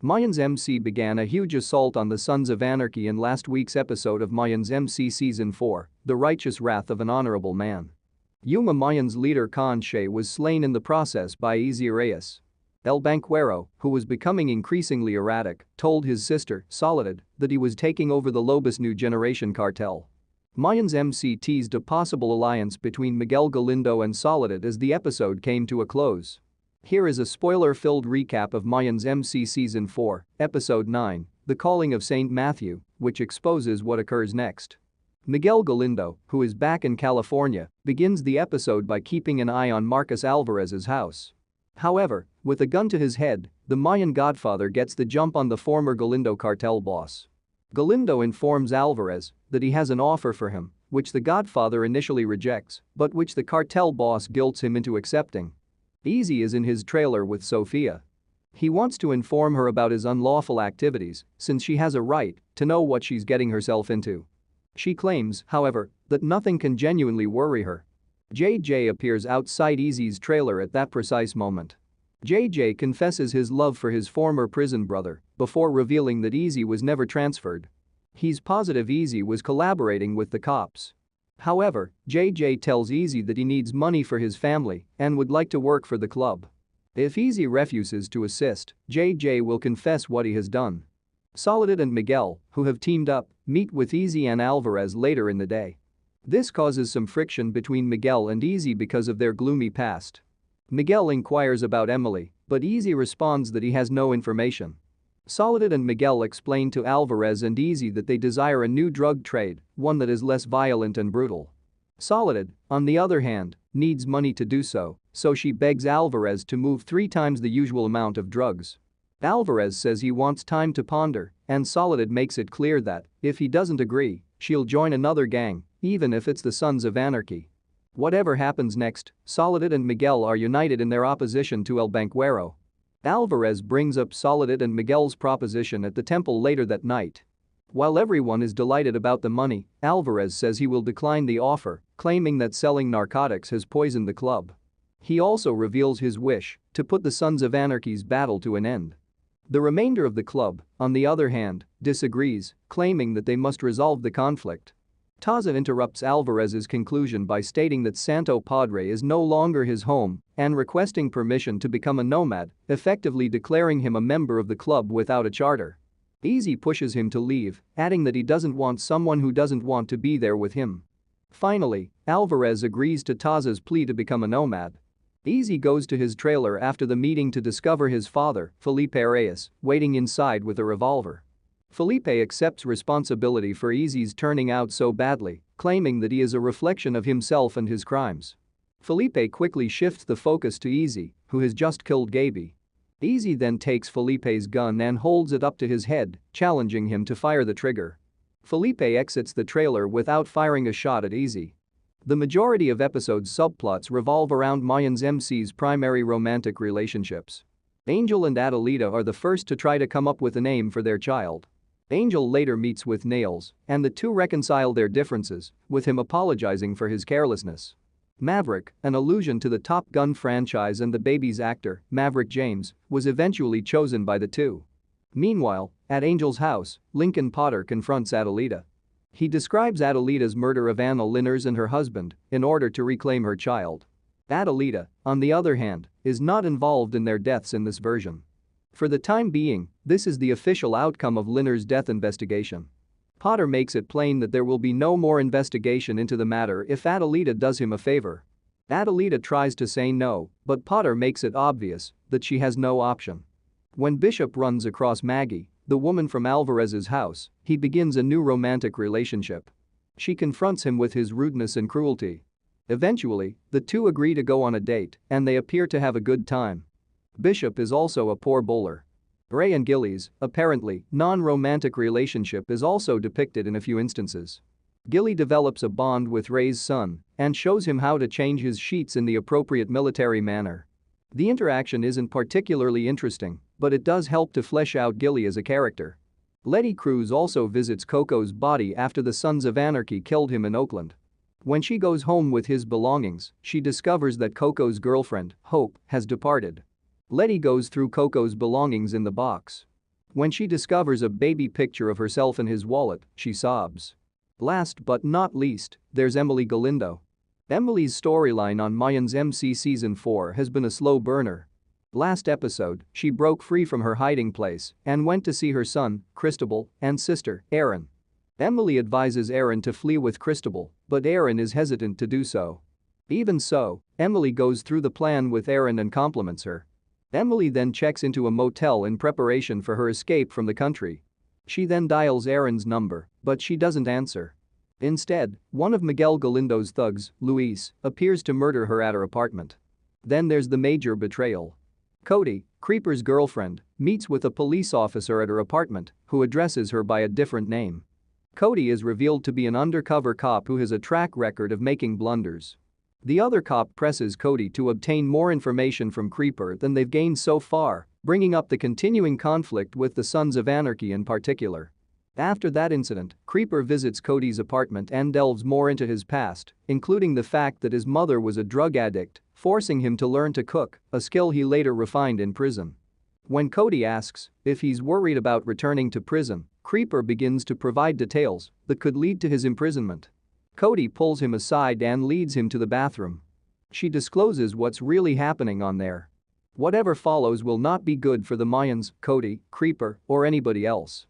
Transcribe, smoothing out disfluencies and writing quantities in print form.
Mayans MC began a huge assault on the Sons of Anarchy in last week's episode of Mayans MC Season 4, The Righteous Wrath of an Honorable Man. Yuma Mayans leader Khan Shay was slain in the process by Easy Reyes. El Banquero, who was becoming increasingly erratic, told his sister, Soledad, that he was taking over the Lobos New Generation cartel. Mayans MC teased a possible alliance between Miguel Galindo and Soledad as the episode came to a close. Here is a spoiler-filled recap of Mayans MC Season 4, Episode 9, The Calling of St. Matthew, which exposes what occurs next. Miguel Galindo, who is back in California, begins the episode by keeping an eye on Marcus Alvarez's house. However, with a gun to his head, the Mayan godfather gets the jump on the former Galindo cartel boss. Galindo informs Alvarez that he has an offer for him, which the godfather initially rejects, but which the cartel boss guilts him into accepting. Easy is in his trailer with Sofia. He wants to inform her about his unlawful activities since she has a right to know what she's getting herself into. She claims, however, that nothing can genuinely worry her. JJ appears outside Easy's trailer at that precise moment. JJ confesses his love for his former prison brother before revealing that Easy was never transferred. He's positive Easy was collaborating with the cops. However, JJ tells Easy that he needs money for his family and would like to work for the club. If Easy refuses to assist, JJ will confess what he has done. Soledad and Miguel, who have teamed up, meet with Easy and Alvarez later in the day. This causes some friction between Miguel and Easy because of their gloomy past. Miguel inquires about Emily, but Easy responds that he has no information. Soledad and Miguel explain to Alvarez and Easy that they desire a new drug trade, one that is less violent and brutal. Soledad, on the other hand, needs money to do so she begs Alvarez to move 3 times the usual amount of drugs. Alvarez says he wants time to ponder, and Soledad makes it clear that, if he doesn't agree, she'll join another gang, even if it's the Sons of Anarchy. Whatever happens next, Soledad and Miguel are united in their opposition to El Banquero. Alvarez brings up Soledad and Miguel's proposition at the temple later that night. While everyone is delighted about the money, Alvarez says he will decline the offer, claiming that selling narcotics has poisoned the club. He also reveals his wish to put the Sons of Anarchy's battle to an end. The remainder of the club, on the other hand, disagrees, claiming that they must resolve the conflict. Taza interrupts Alvarez's conclusion by stating that Santo Padre is no longer his home and requesting permission to become a nomad, effectively declaring him a member of the club without a charter. Easy pushes him to leave, adding that he doesn't want someone who doesn't want to be there with him. Finally, Alvarez agrees to Taza's plea to become a nomad. Easy goes to his trailer after the meeting to discover his father, Felipe Reyes, waiting inside with a revolver. Felipe accepts responsibility for Easy's turning out so badly, claiming that he is a reflection of himself and his crimes. Felipe quickly shifts the focus to Easy, who has just killed Gaby. Easy then takes Felipe's gun and holds it up to his head, challenging him to fire the trigger. Felipe exits the trailer without firing a shot at Easy. The majority of episode's subplots revolve around Mayans MC's primary romantic relationships. Angel and Adelita are the first to try to come up with a name for their child. Angel later meets with Nails, and the two reconcile their differences, with him apologizing for his carelessness. Maverick, an allusion to the Top Gun franchise and the baby's actor, Maverick James, was eventually chosen by the two. Meanwhile, at Angel's house, Lincoln Potter confronts Adelita. He describes Adelita's murder of Anna Linners and her husband in order to reclaim her child. Adelita, on the other hand, is not involved in their deaths in this version. For the time being, this is the official outcome of Linners' death investigation. Potter makes it plain that there will be no more investigation into the matter if Adelita does him a favor. Adelita tries to say no, but Potter makes it obvious that she has no option. When Bishop runs across Maggie, the woman from Alvarez's house, he begins a new romantic relationship. She confronts him with his rudeness and cruelty. Eventually, the two agree to go on a date, and they appear to have a good time. Bishop is also a poor bowler. Ray and Gilly's, apparently, non-romantic relationship is also depicted in a few instances. Gilly develops a bond with Ray's son and shows him how to change his sheets in the appropriate military manner. The interaction isn't particularly interesting, but it does help to flesh out Gilly as a character. Letty Cruz also visits Coco's body after the Sons of Anarchy killed him in Oakland. When she goes home with his belongings, she discovers that Coco's girlfriend, Hope, has departed. Letty goes through Coco's belongings in the box. When she discovers a baby picture of herself in his wallet, she sobs. Last but not least, there's Emily Galindo. Emily's storyline on Mayans MC Season 4 has been a slow burner. Last episode, she broke free from her hiding place and went to see her son, Cristobal, and sister, Erin. Emily advises Erin to flee with Cristobal, but Erin is hesitant to do so. Even so, Emily goes through the plan with Erin and compliments her. Emily then checks into a motel in preparation for her escape from the country. She then dials Erin's number, but she doesn't answer. Instead, one of Miguel Galindo's thugs, Luis, appears to murder her at her apartment. Then there's the major betrayal. Cody, Creeper's girlfriend, meets with a police officer at her apartment who addresses her by a different name. Cody is revealed to be an undercover cop who has a track record of making blunders. The other cop presses Cody to obtain more information from Creeper than they've gained so far, bringing up the continuing conflict with the Sons of Anarchy in particular. After that incident, Creeper visits Cody's apartment and delves more into his past, including the fact that his mother was a drug addict, forcing him to learn to cook, a skill he later refined in prison. When Cody asks if he's worried about returning to prison, Creeper begins to provide details that could lead to his imprisonment. Cody pulls him aside and leads him to the bathroom. She discloses what's really happening on there. Whatever follows will not be good for the Mayans, Cody, Creeper, or anybody else.